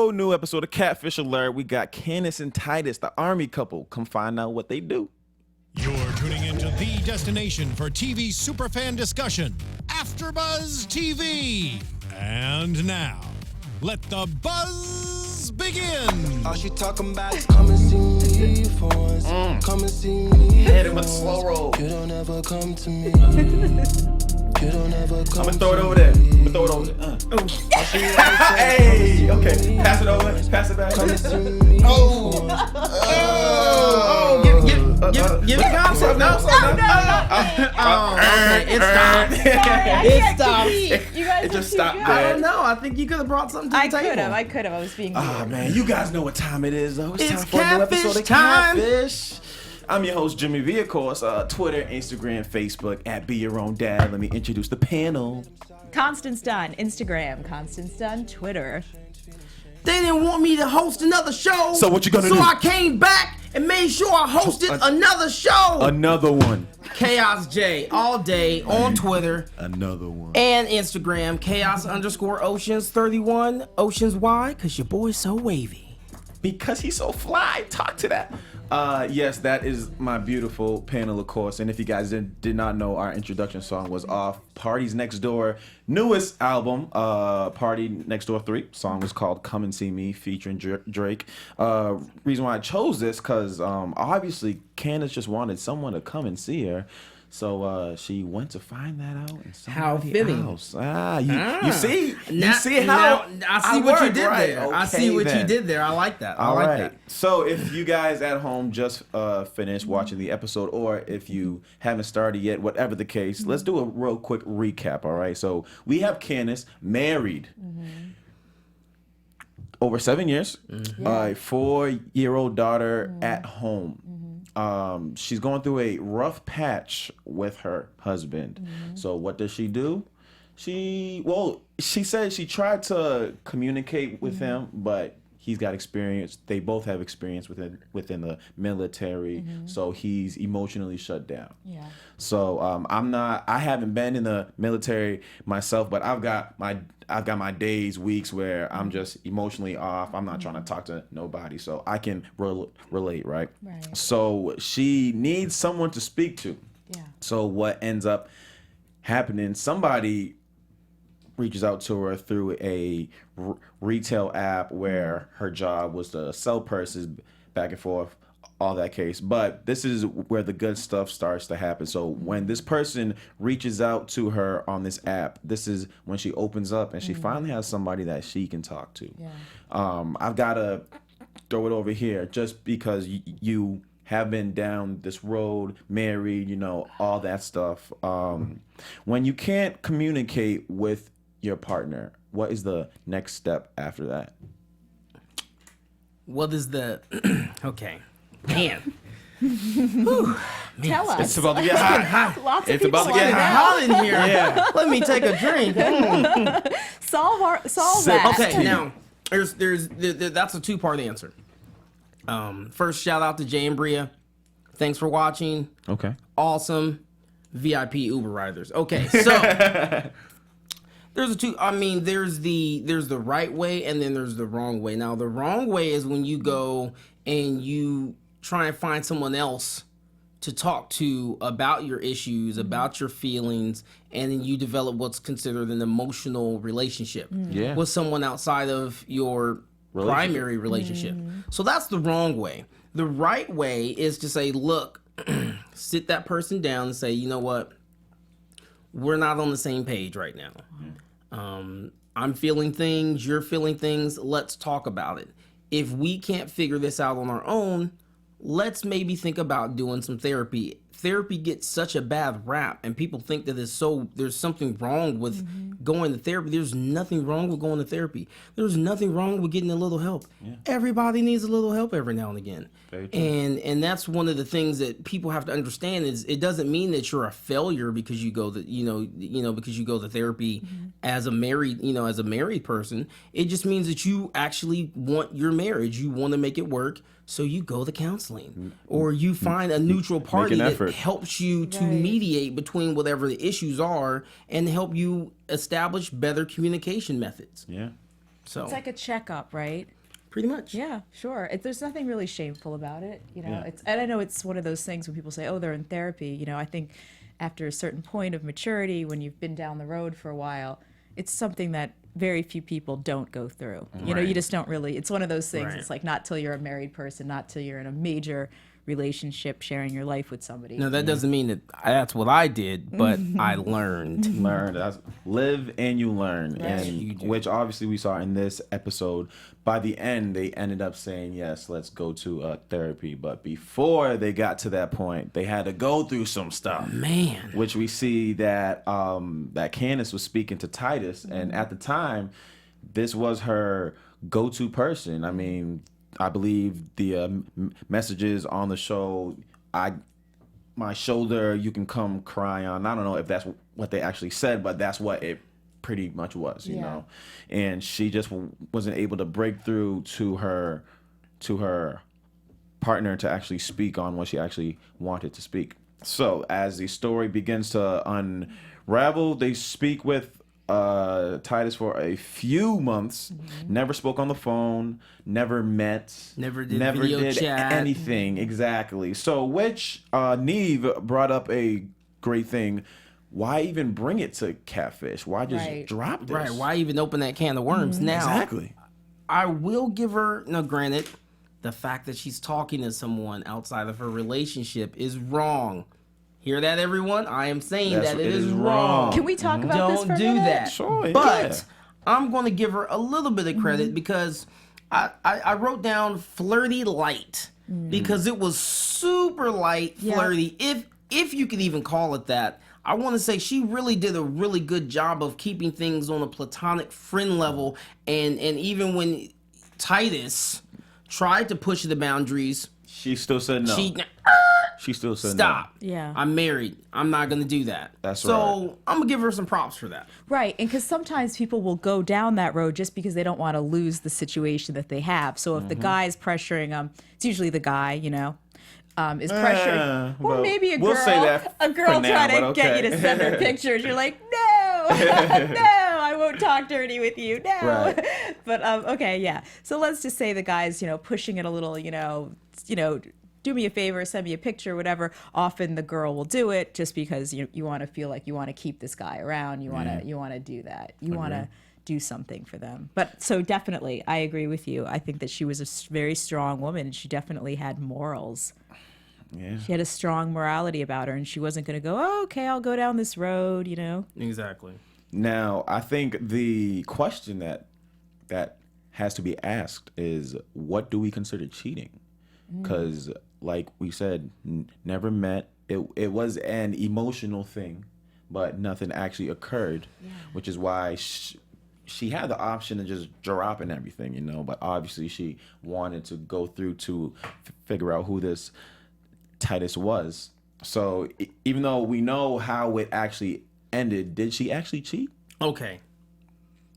Yo, new episode of Catfish Alert. We got Candice and Titus, the army couple. Come find out what they do. You're tuning into the destination for TV superfan discussion, AFTERBUZZ TV. And now, let the buzz begin. All she talking about is come and see me for once. Come and see me. Hit it with a slow roll. You don't ever come to me. You don't ever come. I'm gonna throw it over there. Hey, okay. Pass it over. Pass it back. Come and see me. Give it up. No. Okay, it stopped. It stopped. You guys It just are too stopped good. there. I don't know. I think you could have brought something to the table. I could have. I was being Oh weird. man, you guys know what time it is though. It's time for a new episode Catfish of time. Catfish. I'm your host Jimmy V, of course. Twitter, Instagram, Facebook at Be Your Own Dad. Let me introduce the panel. Constance Dunn, Instagram. Constance Dunn, Twitter. They didn't want me to host another show. So what you gonna do? So I came back and made sure I hosted another show. Another one. Chaos J all day on Twitter Another one. and Instagram. Chaos_Oceans31. Oceans why? Cause your boy's so wavy. Because he's so fly. Talk to that. Yes, that is my beautiful panel, of course. And if you guys did not know, our introduction song was off Parties Next Door newest album, Party Next Door 3. Song was called Come and See Me, featuring Drake. Reason why I chose this, because obviously Candace just wanted someone to come and see her. So she went to find that out in How somebody fitting. else. You see? You Now- see how I see what you work, did right? there. I Okay, see what you then. did there. I like that. I All like right. that. So if you guys at home just finished watching the episode, or if you haven't started yet, whatever the case, let's do a real quick recap. All right. So we have Candice married over 7 years, a 4-year-old daughter at home. She's going through a rough patch with her husband. So what does she do? She said she tried to communicate with him, but he's got experience. They both have experience within the military, so he's emotionally shut down. Yeah. So I haven't been in the military myself, but I've got my days, weeks where I'm just emotionally off. I'm not trying to talk to nobody, so I can relate, right? Right. So she needs someone to speak to. Yeah. So what ends up happening? Somebody reaches out to her through a retail app where her job was to sell purses back and forth, all that case. But this is where the good stuff starts to happen. So when this person reaches out to her on this app, this is when she opens up and she finally has somebody that she can talk to. Yeah. I've got to throw it over here just because you have been down this road, married, all that stuff. When you can't communicate with your partner, what is the next step after that? What is the okay? Man. Whew. Tell us. It's about to get hot. Lots of It's people about to want get to know. Hot in here. Yeah. Let me take a drink. Solve Sick. that. Okay, now there's that's a two-part answer. First, shout out to Jay and Bria. Thanks for watching. Okay. Awesome. VIP Uber riders. Okay, so there's the right way and then there's the wrong way. Now the wrong way is when you go and you try and find someone else to talk to about your issues, about your feelings, and then you develop what's considered an emotional relationship Yeah. with someone outside of your primary relationship. So that's the wrong way. The right way is to say, look, sit that person down and say, you know what? We're not on the same page right now. I'm feeling things, you're feeling things. Let's talk about it. If we can't figure this out on our own, let's maybe think about doing some therapy. Therapy gets such a bad rap, and people think that there's something wrong with going to therapy. There's nothing wrong with going to therapy. There's nothing wrong with getting a little help. Yeah. Everybody needs a little help every now and again. And that's one of the things that people have to understand is it doesn't mean that you're a failure because you go because you go to therapy as a married person. It just means that you actually want your marriage. You want to make it work. So you go to counseling, or you find a neutral party that helps you to mediate between whatever the issues are and help you establish better communication methods. Yeah. So It's like a checkup, right? pretty much. Yeah, sure. There's nothing really shameful about it, you know. Yeah. And I know it's one of those things when people say, "Oh, they're in therapy." You know, I think after a certain point of maturity, when you've been down the road for a while, it's something that very few people don't go through. You know, you just don't really. It's one of those things. Right. It's like not till you're a married person, not till you're in a major relationship, sharing your life with somebody. No, that doesn't mean that that's what I did, but I learned. Learn. That's live and you learn, Right. You and do. which obviously we saw in this episode. By the end, they ended up saying, "Yes, let's go to therapy." But before they got to that point, they had to go through some stuff. Man. Which we see that that Candice was speaking to Titus, and at the time, this was her go-to person. I mean, I believe the messages on the show, my shoulder, you can come cry on. I don't know if that's what they actually said, but that's what it pretty much was, you know. And she just wasn't able to break through to her partner to actually speak on what she actually wanted to speak. So as the story begins to unravel, they speak with Titus for a few months, never spoke on the phone, never met, Never did video chat. anything. Exactly. So which Neve brought up a great thing. Why even bring it to Catfish? Why just Right. drop this? Right. Why even open that can of worms? Now, Exactly. I will give her, no, granted, the fact that she's talking to someone outside of her relationship is wrong. Hear that, everyone? I am saying That's- that it it is is wrong. wrong. Can we talk about this Don't for a do minute? that. Sure, But yeah. I'm going to give her a little bit of credit because I wrote down flirty light because it was super light, Yeah. flirty, if you could even call it that. I want to say she really did a really good job of keeping things on a platonic friend level, and even when Titus tried to push the boundaries, She still said no. She still said stop. Yeah. I'm married. I'm not going to do that. That's so right. I'm going to give her some props for that. Right, and because sometimes people will go down that road just because they don't want to lose the situation that they have. So if the guy's pressuring them, it's usually the guy, you know, is pressuring, or well, maybe a girl, we'll say that a girl for now, trying to but get you okay. to send her pictures. You're like, no, no, I won't talk dirty with you, no. Right. But okay, yeah. So let's just say the guy's, you know, pushing it a little, you know, do me a favor, send me a picture, whatever. Often the girl will do it just because you want to feel like you want to keep this guy around. You want to do that. You want to do something for them. But so definitely, I agree with you. I think that she was a very strong woman, and she definitely had morals. Yeah. She had a strong morality about her, and she wasn't going to go, oh, okay, I'll go down this road, you know. Exactly. Now, I think the question that has to be asked is, what do we consider cheating? Because, like we said, never met. It was an emotional thing, but nothing actually occurred, which is why she had the option of just dropping everything, you know. But obviously, she wanted to go through to figure out who this Titus was. So even though we know how it actually ended, did she actually cheat? Okay.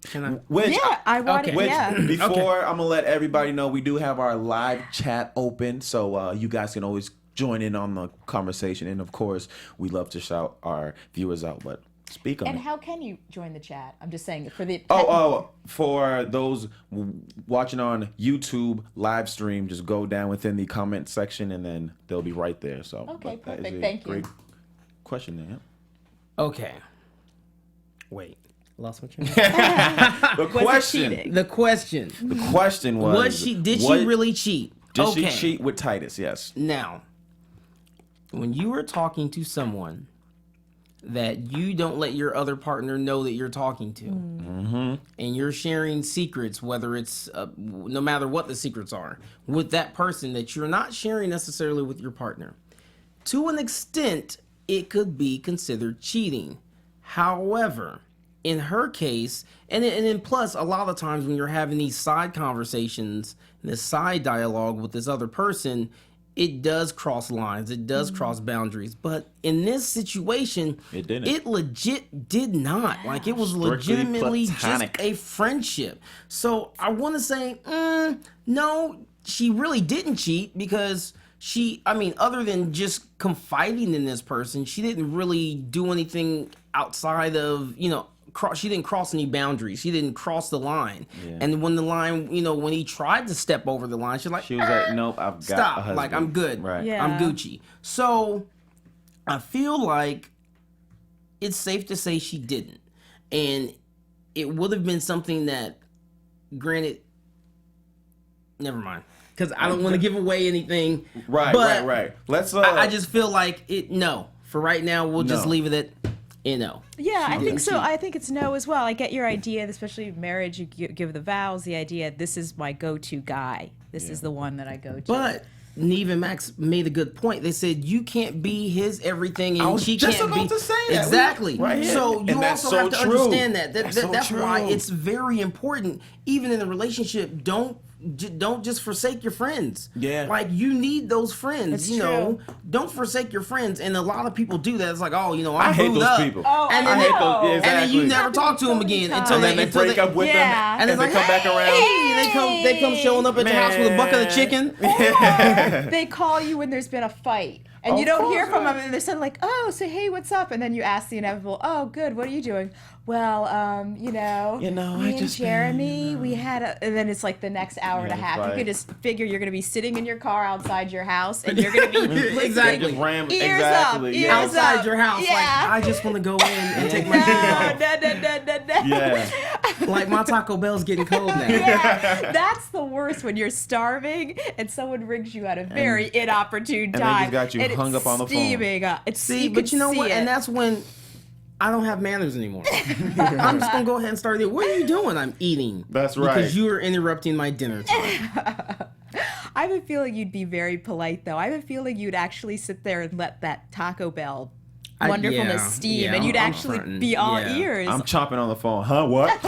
Can I? Which, Yeah, I wanted, Okay. which yeah. before I'm gonna let everybody know, we do have our live chat open, so you guys can always join in on the conversation. And of course, we love to shout our viewers out, but speak on And it. how can you join the chat? I'm just saying for the For those watching on YouTube live stream, just go down within the comment section, and then they'll be right there. So Okay, but that is perfect. a Thank you. great question there. Yeah. Okay. Wait. Lost my train. The question. cheating? The question. The question was: Did she really cheat? Did Okay. she cheat with Titus? Yes. Now, when you are talking to someone that you don't let your other partner know that you're talking to, and you're sharing secrets, whether it's no matter what the secrets are, with that person that you're not sharing necessarily with your partner, to an extent, it could be considered cheating. However, in her case, and then plus, a lot of times when you're having these side conversations, this side dialogue with this other person, it does cross lines, it does cross boundaries. But in this situation, It didn't. It legit did not. Like, it was Strictly legitimately platonic. just a friendship. So I want to say, no, she really didn't cheat because other than just confiding in this person, she didn't really do anything outside of, didn't cross any boundaries. She didn't cross the line. Yeah. And when the line, when he tried to step over the line, she was like, nope, I've got stop. a husband. Like, I'm good. Right. Yeah. I'm Gucci. So I feel like it's safe to say she didn't. And it would have been something that, granted, never mind. Because I don't want to give away anything. Right. Let's. I just feel like no. For right now, we'll just leave it at no. Yeah, I think so. I think it's no as well. I get your idea, especially marriage. You give the vows. The idea, this is my go-to guy. This is the one that I go to. But Nev and Max made a good point. They said you can't be his everything, and she just can't about be to say that. exactly. Right here. So you And that's also have to so true. understand that. That's so why true. it's very important, even in a relationship. Don't just forsake your friends. Yeah. Like, you need those friends. It's true. Don't forsake your friends. And a lot of people do that. It's like, I'm I hate booed those up. people. Oh, And then I they- know. Yeah, And then you exactly. never talk to them again until And then they break up with them, Yeah. and it's they like, come back around. Hey, they come showing up at your house with a bucket of chicken. They call you when there's been a fight. And Of you don't hear course, from yeah. them, and they're suddenly like, "Oh, so hey, what's up?" And then you ask the inevitable, "Oh, good. What are you doing?" Well, me and Jeremy, we had and then it's like the next hour and a half. right. You can just figure you're going to be sitting in your car outside your house, and you're going to be Exactly. ears Exactly, up, yeah. ears Outside up. your house, Yeah. like, I just want to go in and take my shoes off. No. Yeah. Like, my Taco Bell's getting cold now. Yeah, that's the worst when you're starving and someone rings you at a very inopportune they time. just got you and hung it's up on the phone. steaming up. It's See, but you know what? And that's when I don't have manners anymore. I'm just gonna go ahead and start it. What are you doing? I'm eating. That's right. Because you are interrupting my dinner time. I have a feeling you'd be very polite, though. I have a feeling you'd actually sit there and let that Taco Bell wonderfulness steam, and you'd I'm actually fronting. be all Yeah. ears. I'm chomping on the phone. Huh? What?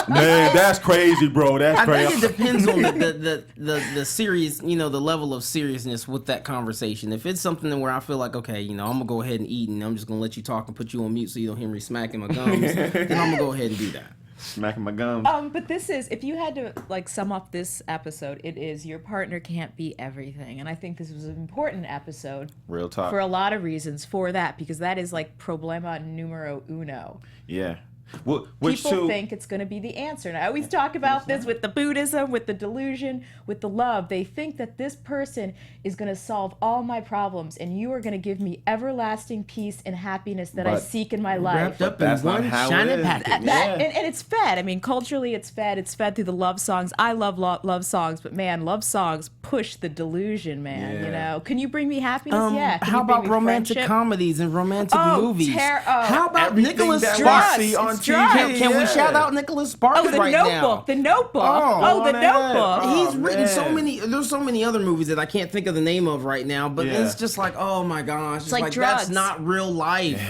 Man, that's crazy, bro. That's I crazy. think it depends on the serious, the level of seriousness with that conversation. If it's something where I feel like, okay, I'm gonna go ahead and eat, and I'm just gonna let you talk and put you on mute so you don't hear me smacking my gums, then I'm gonna go ahead and do that. Smacking my gums. But this is, if you had to sum up this episode, it is your partner can't be everything, and I think this was an important episode. Real talk. For a lot of reasons, for that, because that is like problema numero uno. Yeah. Which People two? think it's going to be the answer. And I always talk about this with the Buddhism, with the delusion, with the love. They think that this person is going to solve all my problems, and you are going to give me everlasting peace and happiness that I But seek in my life. Wrapped up That's in not one how it shiny is. package. Yeah. And it's fed. I mean, culturally, it's fed. It's fed through the love songs. I love love songs, but man, love songs push the delusion, man. Yeah. Can you bring me happiness? Yeah. Can How you bring about me romantic friendship? comedies and romantic Oh, movies? how about Everything Nicholas that we Sparks? see on It's TV. drugs. Can we Yeah. shout out Nicholas Sparks Oh, the right Notebook. now? The Notebook. Oh, The man. Notebook. Oh, He's written so man. many. There's so many other movies that I can't think of the name of right now. But Yeah. it's just like, oh my gosh, it's like like drugs. that's not real life.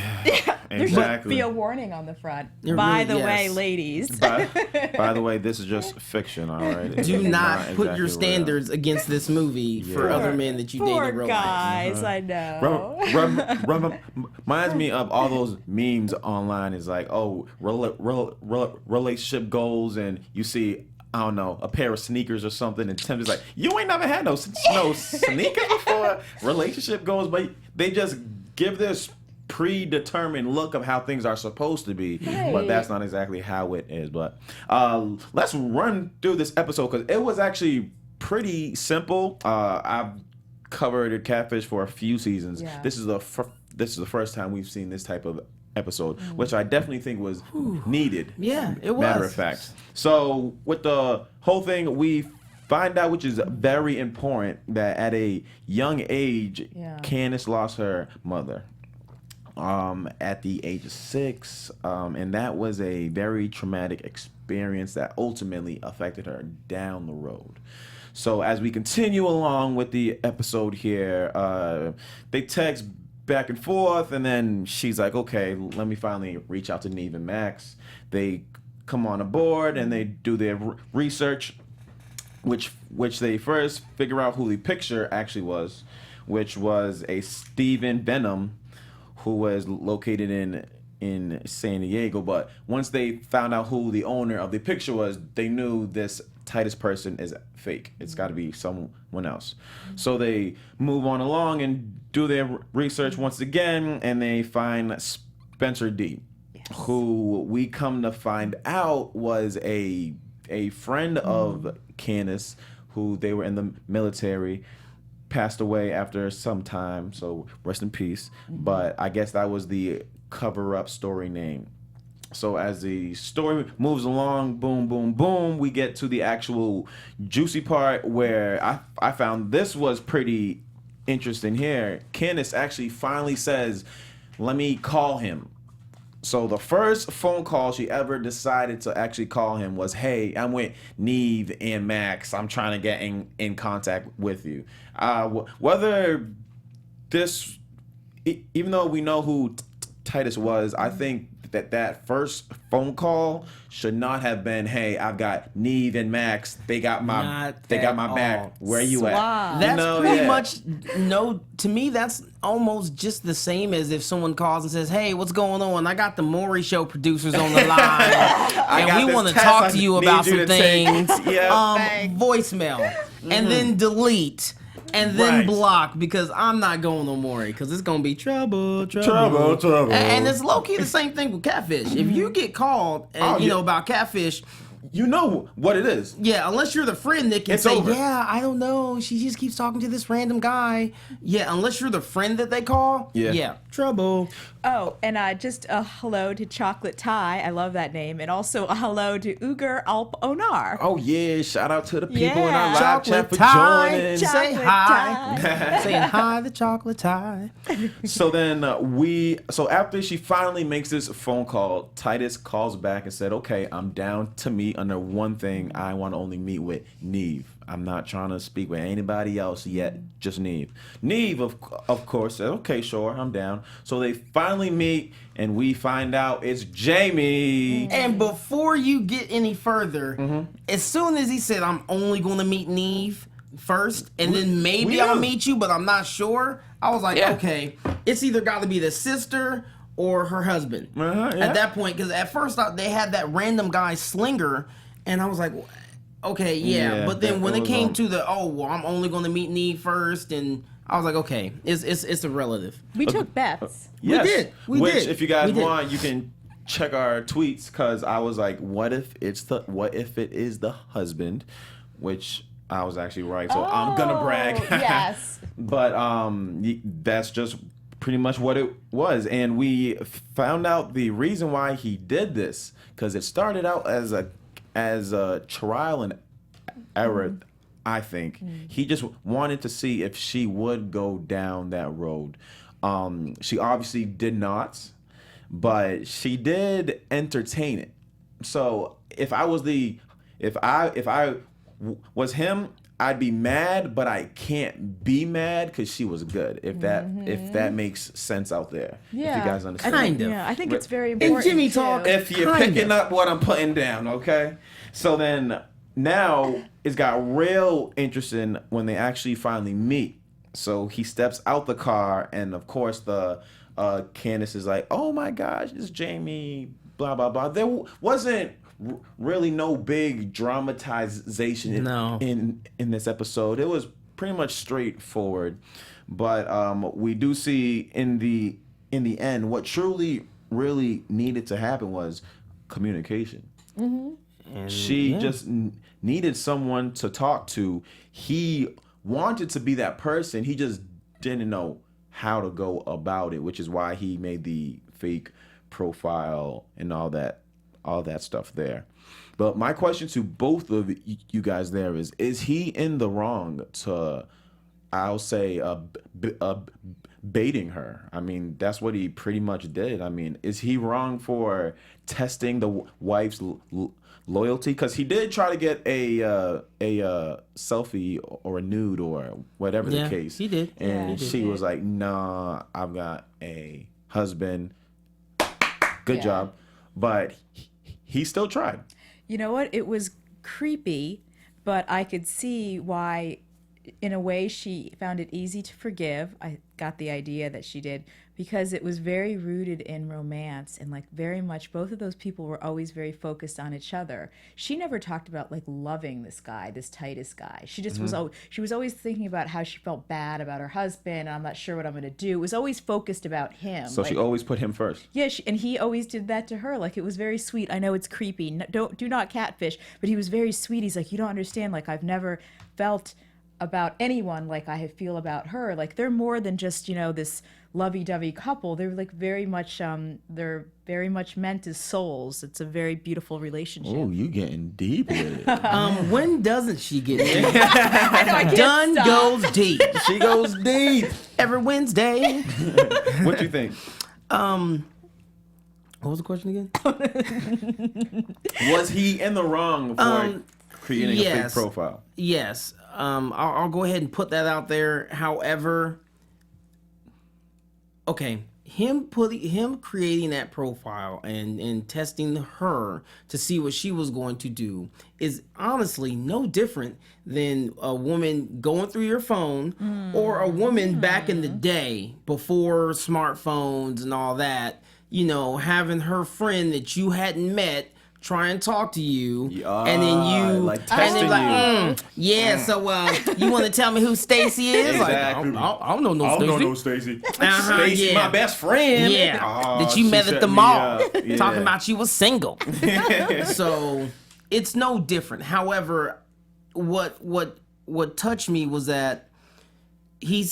There should Exactly. be a warning on the front. There By really- the way, yes. ladies. By the way, this is just fiction, all right? It's Do not exactly put your real. standards against this movie for Yeah. other men that you date Poor in real life. guys, I know. Reminds me of all those memes online. Is like, oh, relationship goals, and you see, I don't know, a pair of sneakers or something, and Tim is like, you ain't never had no sneakers before. Relationship goals, but they just give this predetermined look of how things are supposed to be, Right. but that's not exactly how it is. But let's run through this episode because it was actually pretty simple. I've covered Catfish for a few seasons. Yeah. This is the first time we've seen this type of episode, which I definitely think was needed. Yeah, it was. Matter of fact. So with the whole thing, we find out, which is very important, that at a young age, Yeah. Candice lost her mother at the age of 6, and that was a very traumatic experience that ultimately affected her down the road. So as we continue along with the episode here, they text back and forth, and then she's like, okay, let me finally reach out to Nev and Max. They come on aboard and they do their research, which they first figure out who the picture actually was, which was a Stephen Benham, who was located in San Diego. But once they found out who the owner of the picture was, they knew this Titus person is fake. It's got to be someone else. So they move on along and do their research once again, and they find Spencer D. who we come to find out was a friend of Candice, who they were in the military, passed away after some time, so rest in peace. But I guess that was the cover-up story name. So as the story moves along, boom, boom, boom, we get to the actual juicy part where I found this was pretty interesting here. Candice actually finally says, let me call him. So the first phone call she ever decided to actually call him was, hey, I'm with Nev and Max. I'm trying to get in contact with you. Whether this, even though we know who Titus was, I think that first phone call should not have been, hey, I've got Nev and Max. They got my back. Where you at? That's pretty much to me that's almost just the same as if someone calls and says, hey, what's going on? I got the Maury Show producers on the line and we want to talk to you about some things. Voicemail. And then delete. And then block, because I'm not going on Maury, because it's going to be trouble. And it's low-key the same thing with Catfish. If you get called and you know about Catfish, you know what it is. Yeah, unless you're the friend that can say, over. Yeah, I don't know, she just keeps talking to this random guy. Yeah, unless you're the friend that they call, trouble. Oh, and just a hello to Chocolate Tie. I love that name. And also a hello to Uger Alp Onar. Oh, yeah. Shout out to the people in our live chat for joining. Say hi. Saying hi to Chocolate Tie. So then so after she finally makes this phone call, Titus calls back and said, okay, I'm down to meet under one thing. I want to only meet with Nev. I'm not trying to speak with anybody else yet, just Nev. Nev, of course, said, okay, sure, I'm down. So they finally meet, and we find out it's Jamie. And before you get any further, as soon as he said, I'm only going to meet Nev first, and then maybe I'll meet you, but I'm not sure, I was like, okay, it's either got to be the sister or her husband at that point, because at first they had that random guy Slinger, and I was like, okay, but then when it came to the I'm only going to meet Nev first, and I was like, okay, it's a relative. We took bets. Yes. We did. If you guys want, you can check our tweets, because I was like, what if it is the husband, which I was actually right, so I'm gonna brag. Yes. But that's just pretty much what it was, and we found out the reason why he did this, because it started out as a trial and error. I think he just wanted to see if she would go down that road. She obviously did not, but she did entertain it. So if I was was him, I'd be mad, but I can't be mad because she was good. If that makes sense out there. Yeah. If you guys understand. Kind of. Yeah, I think it's very important. Jimmy talk. If you're picking up what I'm putting down, okay? So then now it's got real interesting when they actually finally meet. So he steps out the car, and of course the Candice is like, oh my gosh, it's Jamie, blah, blah, blah. There wasn't really no big dramatization in this episode. It was pretty much straightforward. But we do see in the end what truly really needed to happen was communication. And she just needed someone to talk to. He wanted to be that person. He just didn't know how to go about it, which is why he made the fake profile and all that stuff there. But my question to both of you guys there is he in the wrong to, I'll say, baiting her? I mean, that's what he pretty much did. I mean, is he wrong for testing the wife's loyalty? Because he did try to get a selfie or a nude or whatever the case. He did. And she was like, nah, I've got a husband. Good job. But he still tried. You know what? It was creepy, but I could see why, in a way, she found it easy to forgive. I got the idea that she did, because it was very rooted in romance and like very much both of those people were always very focused on each other. She never talked about like loving this guy, this Titus guy. She just she was always thinking about how she felt bad about her husband and I'm not sure what I'm going to do. It was always focused about him. So like, she always put him first. yeah, and he always did that to her. Like it was very sweet. I know it's creepy. Do not catfish, but he was very sweet. He's like, you don't understand. Like I've never felt about anyone like I feel about her. Like they're more than just, you know, this lovey-dovey couple. They're like very much meant as souls. It's a very beautiful relationship. Oh, you getting deep with it. When doesn't she get deep? I know, I can't Dunn stop. goes deep. She goes deep. Every Wednesday. What you think? What was the question again? Was he in the wrong for creating a fake yes. profile? Yes. I'll go ahead and put that out there. However, okay, him creating that profile and testing her to see what she was going to do is honestly no different than a woman going through your phone or a woman back in the day before smartphones and all that, you know, having her friend that you hadn't met try and talk to you, and then you like and testing then you. Yeah, so you want to tell me who Stacy is? Exactly. Like, I don't know no I Stacy. don't know Stacy. Uh-huh, Stacy, yeah. my best friend. Yeah, Oh, that you she met at set the me mall, up. Yeah. talking about you was single. So it's no different. However, what touched me was that he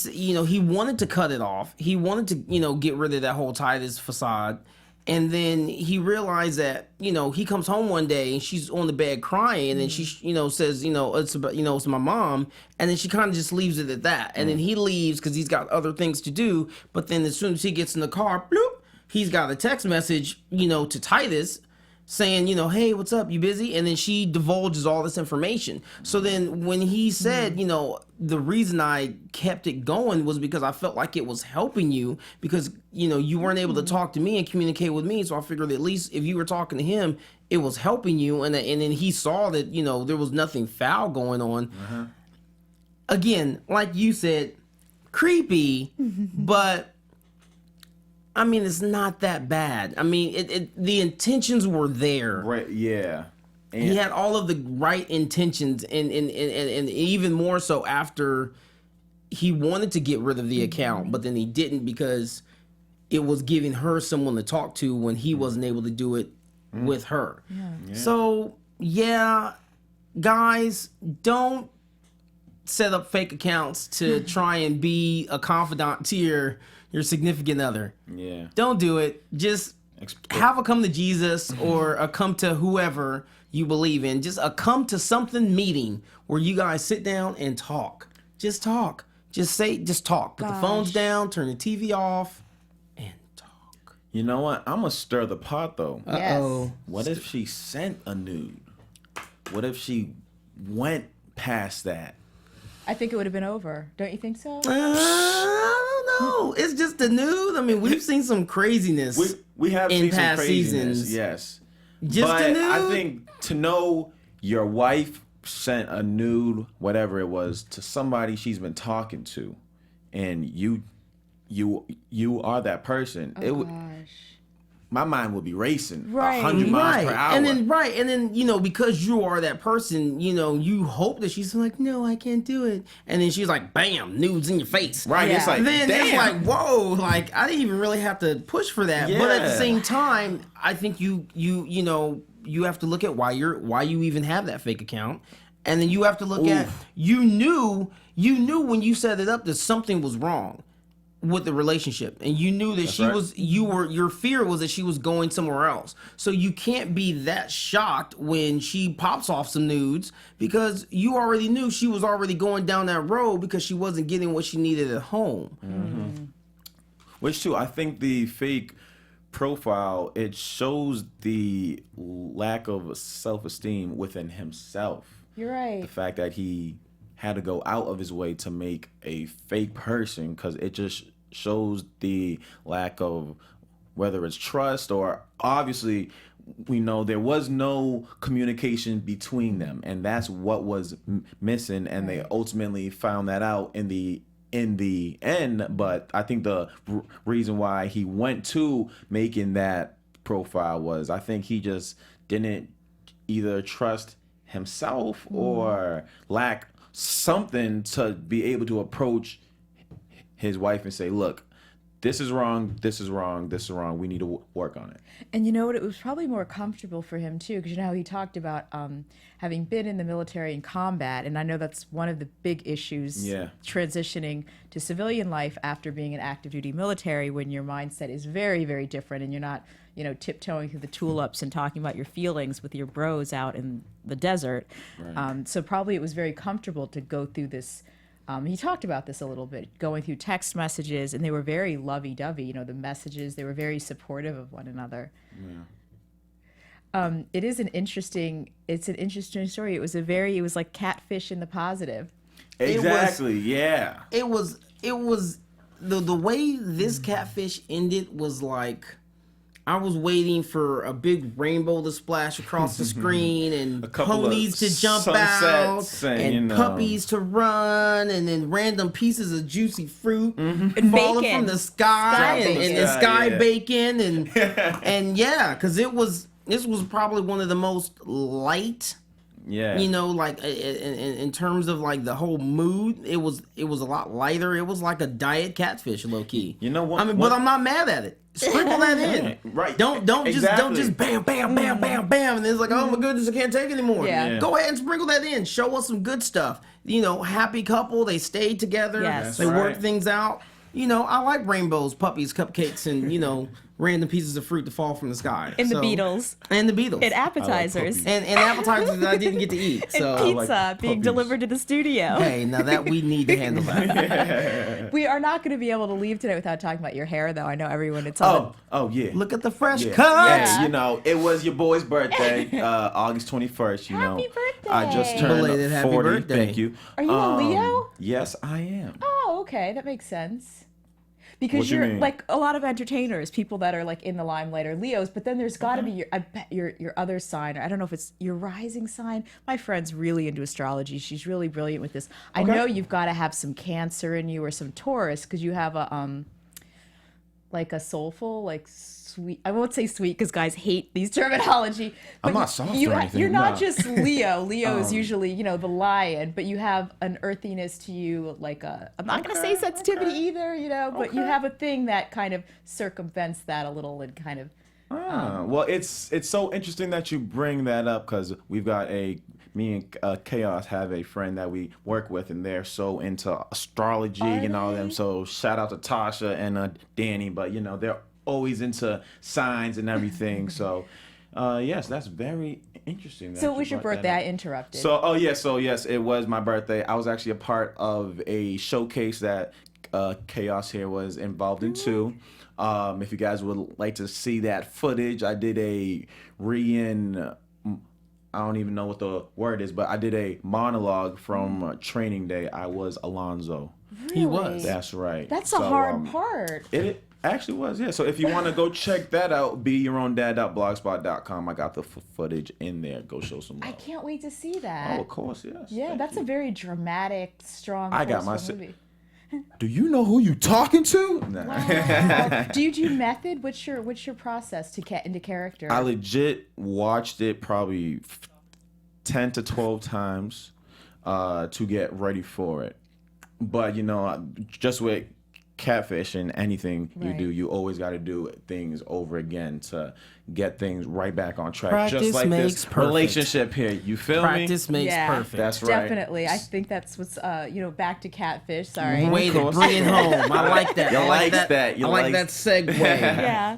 wanted to cut it off. He wanted to get rid of that whole Titus facade. And then he realized that, he comes home one day and she's on the bed crying, and then she, says, it's about, it's my mom. And then she kind of just leaves it at that. And then he leaves because he's got other things to do. But then as soon as he gets in the car, bloop, he's got a text message, to Titus saying, hey, what's up? You busy? And then she divulges all this information. So then when he said, the reason I kept it going was because I felt like it was helping you, because, you weren't able to talk to me and communicate with me. So I figured at least if you were talking to him, it was helping you. And then he saw that, there was nothing foul going on. Again, like you said, creepy, but I mean, it's not that bad. I mean, the intentions were there. Right, yeah. And He had all of the right intentions, and even more so after he wanted to get rid of the account, but then he didn't because it was giving her someone to talk to when he wasn't able to do it with her. Yeah. So, yeah, guys, don't set up fake accounts to try and be a confidant to your significant other. Yeah. Don't do it. Just have a come to Jesus or a come to whoever you believe in. Just a come to something meeting where you guys sit down and talk. Just talk. Just talk. Put the phones down, turn the TV off, and talk. You know what? I'm going to stir the pot, though. Uh-oh. What if she sent a nude? What if she went past that? I think it would have been over. Don't you think so? I don't know. It's just the news. I mean, we've seen some craziness. We have in seen some past craziness, seasons. yes. Just but the nude? I think to know your wife sent a nude, whatever it was, to somebody she's been talking to, and you are that person. My mind would be racing 100 miles per hour. And then because you are that person, you hope that she's like, no, I can't do it. And then she's like, bam, nudes in your face. Right. Yeah. It's like, Then damn. it's like, whoa, like I didn't even really have to push for that. But at the Yeah. same time, I think you have to look at why you even have that fake account. And then you have to look at you knew when you set it up that something was wrong with the relationship, and you knew that your fear was that she was going somewhere else. So you can't be that shocked when she pops off some nudes, because you already knew she was already going down that road because she wasn't getting what she needed at home. Mm-hmm. Which too, I think the fake profile, it shows the lack of self-esteem within himself. You're right. The fact that he had to go out of his way to make a fake person, because it just shows the lack of, whether it's trust, or obviously we know there was no communication between them, and that's what was missing, and they ultimately found that out in the in the end. But I think the reason why he went to making that profile was I think he just didn't either trust himself or lack something to be able to approach his wife and say, look, this is wrong, this is wrong, this is wrong. We need to work on it. And you know what? It was probably more comfortable for him too, because you know how he talked about having been in the military and combat, and I know that's one of the big issues. Yeah. Transitioning to civilian life after being an active duty military, when your mindset is very, very different, and you're not, you know, tiptoeing through the tulips and talking about your feelings with your bros out in the desert. Right. So probably it was very comfortable to go through this. He talked about this a little bit, going through text messages, and they were very lovey-dovey. You know, the messages, they were very supportive of one another. Yeah. It's an interesting story. It was like Catfish in the positive. Exactly. Yeah. It was the way this Catfish ended was like, I was waiting for a big rainbow to splash across the screen and ponies to jump out and you know, puppies to run and then random pieces of juicy fruit And falling bacon. from the sky and sky yeah. bacon and yeah, because this was probably one of the most light. Yeah. You know, like in terms of like the whole mood, it was a lot lighter. It was like a diet Catfish, low key. You know what? I mean, but I'm not mad at it. Sprinkle that in. Right. Don't Exactly. just bam bam bam bam bam, and it's like, oh my goodness, I can't take it anymore. Yeah. Yeah. Go ahead and sprinkle that in. Show us some good stuff. You know, happy couple. They stayed together. Yes. They That's worked right. things out. You know, I like rainbows, puppies, cupcakes, and you know, random pieces of fruit to fall from the sky. And the Beatles. And the Beatles. And appetizers. puppies. And appetizers that I didn't get to eat. So And pizza being puppies. delivered to the studio. hey, now that we need to handle that. We are not going to be able to leave today without talking about your hair, though. I know everyone. It's on. Oh yeah. Look at the fresh Yeah. cuts. Hey, you know, it was your boy's birthday, August 21st. You know, Happy birthday. I just turned Belated happy 40. birthday. Thank you. Are you a Leo? Yes, I am. Oh, okay, that makes sense. Because What do you you're mean? like a lot of entertainers, people that are like in the limelight are Leos, but then there's got to be I bet your other sign. Or I don't know if it's your rising sign. My friend's really into astrology. She's really brilliant with this. I know you've got to have some Cancer in you or some Taurus because you have a like a soulful, like sweet. I won't say sweet because guys hate these terminology. I'm but not soft or anything, You're not no. just Leo. Leo is usually, you know, the lion, but you have an earthiness to you, like a. I'm not gonna say sensitivity either, you know, but you have a thing that kind of circumvents that a little and kind of. Well, it's so interesting that you bring that up because we've got me and Chaos have a friend that we work with, and they're so into astrology and all them. So shout out to Tasha and Danny, but you know they're always into signs and everything. So yes, that's very interesting. That So it you was your brought that birthday. up. I interrupted. So yes, it was my birthday. I was actually a part of a showcase that Chaos here was involved in too. If you guys would like to see that footage, I did a I don't even know what the word is, but I did a monologue from Training Day. I was Alonzo. He was. That's right. That's a So, hard part. It actually was, yeah. So if you want to go check that out, beyourowndad.blogspot.com. I got the footage in there. Go show some love. I can't wait to see that. Oh, of course, yes. Yeah, Thank that's you. a very dramatic, strong. I got forceful my movie. Do you know who you talking to? Nah. Do you do method? What's your process to get into character? I legit watched it probably 10 to 12 times to get ready for it. But, you know, just with Catfish and anything you Right. do, you always got to do things over again to get things right back on track. Practice just like makes this perfect. relationship here. You feel Practice me? makes Yeah. perfect. That's right. Definitely. I think that's what's back to Catfish. Sorry. Way to bring it home. I like that. You I like likes that. that. You I like likes- that segue. Yeah.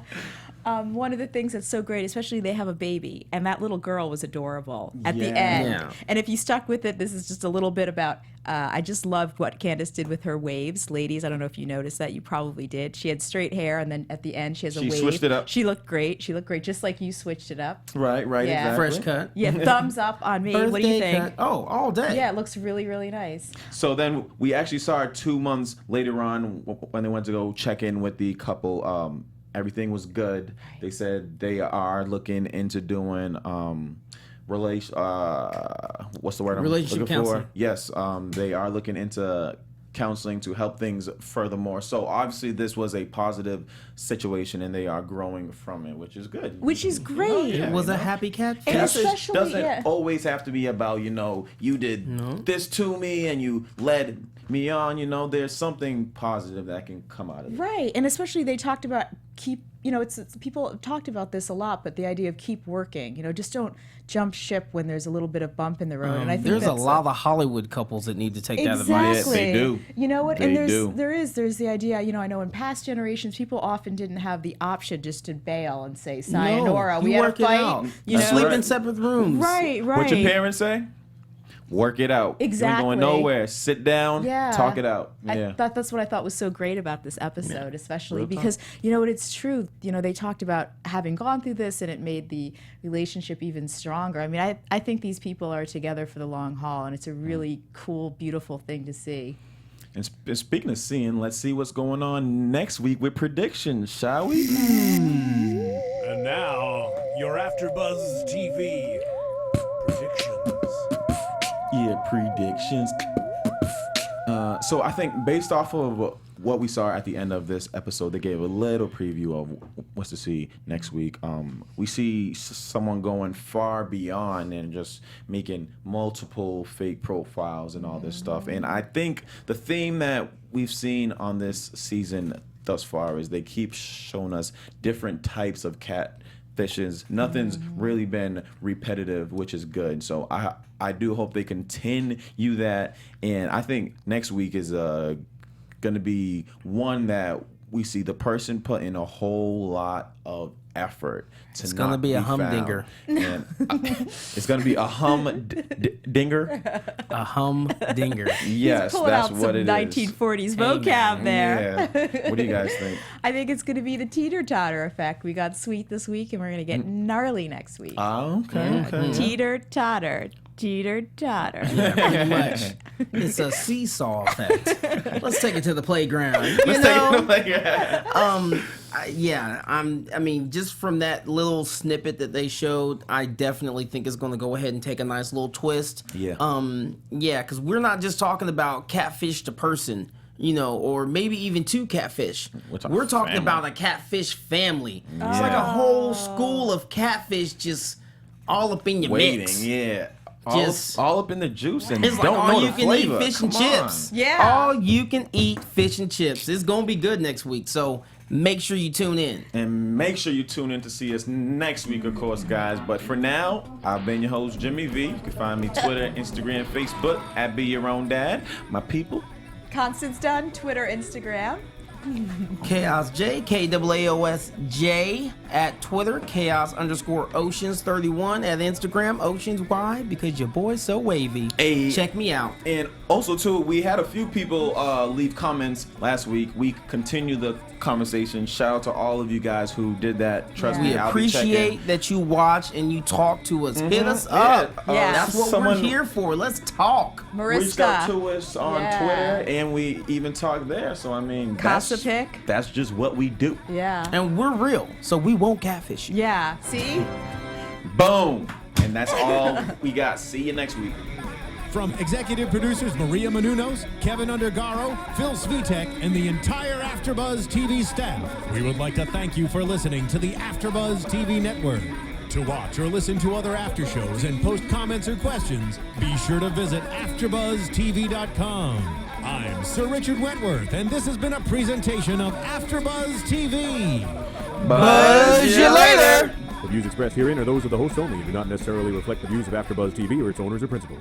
One of the things that's so great, especially they have a baby, and that little girl was adorable at the Yeah. end. Yeah. And if you stuck with it, this is just a little bit about. I just loved what Candice did with her waves, ladies. I don't know if you noticed that. You probably did. She had straight hair, and then at the end, she has a She wave. switched it up. She looked great. She looked great, just like you switched it up. Right, Yeah. exactly. Fresh cut. Yeah, thumbs up on me. What do you Birthday think? cut. Oh, all day. Yeah, it looks really, really nice. So then we actually saw her 2 months later on when they went to go check in with the couple. Everything was good. They said they are looking into doing what's the word I'm Relationship looking for? counseling. Yes, they are looking into counseling to help things furthermore. So obviously this was a positive situation, and they are growing from it, which is good. Which is great. Yeah, It was you a know? happy catfish. And Catfish especially, doesn't yeah. always have to be about, you did this to me and you led me on. There's something positive that can come out of it. Right, and especially they talked about it's people have talked about this a lot, but the idea of keep working, just don't jump ship when there's a little bit of bump in the road. And I think There's a that's lot of Hollywood couples that need to take that advice. exactly. Yeah, they do. You know what? They And do. there's the idea. I know in past generations, people often didn't have the option just to bail and say sayonara. No, we you had work a fight. it out. You That's know, Sleep right. in separate rooms. right. What your parents say? Work it out. You ain't Exactly. going nowhere. Sit down. Yeah. Talk it out. I Yeah. thought that's what I thought was so great about this episode, especially Real talk. because it's true. They talked about having gone through this, and it made the relationship even stronger. I mean, I think these people are together for the long haul, and it's a really cool, beautiful thing to see. And speaking of seeing, let's see what's going on next week with predictions, shall we? And now, your AfterBuzz TV predictions. Yeah, predictions. So I think based off of what we saw at the end of this episode, they gave a little preview of what's to see next week. We see someone going far beyond and just making multiple fake profiles and all this stuff. And I think the theme that we've seen on this season thus far is they keep showing us different types of catfishes. Nothing's really been repetitive, which is good. So I do hope they continue that, and I think next week is going to be one that we see the person put in a whole lot of effort to It's gonna not be a found. humdinger. And it's going to be a humdinger. A humdinger. Yes, Pulling that's out what some it is. 1940s vocab there. Yeah. What do you guys think? I think it's going to be the teeter-totter effect. We got sweet this week, and we're going to get gnarly next week. Oh, okay. Teeter-totter. Teeter-totter. Pretty much. It's a seesaw effect. Let's take it to the playground. I mean, just from that little snippet that they showed, I definitely think it's going to go ahead and take a nice little twist. Yeah. Because we're not just talking about catfish to person, or maybe even two catfish. We're talking family. about a catfish family. It's like a whole school of catfish just all up in your Waiting, mix. yeah. Just- all up in the juice and It's like don't know all the you can flavor. eat fish and Come chips. on. Yeah. All you can eat fish and chips. It's gonna be good next week, so make sure you tune in. And make sure you tune in to see us next week, of course, guys. But for now, I've been your host, Jimmy V. You can find me Twitter, Instagram, Facebook, at Be Your Own Dad. My people. Constance Dunn, Twitter, Instagram. Chaos J, KAAOSJ at Twitter, Chaos_Oceans31 at Instagram, Oceans. Why? Because your boy's so wavy. Hey. Check me out. And also, too, we had a few people leave comments last week. We continue the conversation. Shout out to all of you guys who did that. Trust We me, I'll be checking. appreciate that you watch and you talk to us. Hit us up. Yeah. That's what Someone we're here for. Let's talk. reached out Mariska. to us on Yeah. Twitter, and we even talked there. So, I mean, Gossip. that's just what we do. Yeah. And we're real, so we won't catfish you. Yeah. See? Boom. And that's all we got. See you next week. From executive producers Maria Menounos, Kevin Undergaro, Phil Svitek, and the entire AfterBuzz TV staff, we would like to thank you for listening to the AfterBuzz TV network. To watch or listen to other after shows and post comments or questions, be sure to visit AfterBuzzTV.com. I'm Sir Richard Wentworth, and this has been a presentation of AfterBuzz TV. Buzz you later. The views expressed herein are those of the host only and do not necessarily reflect the views of AfterBuzz TV or its owners or principals.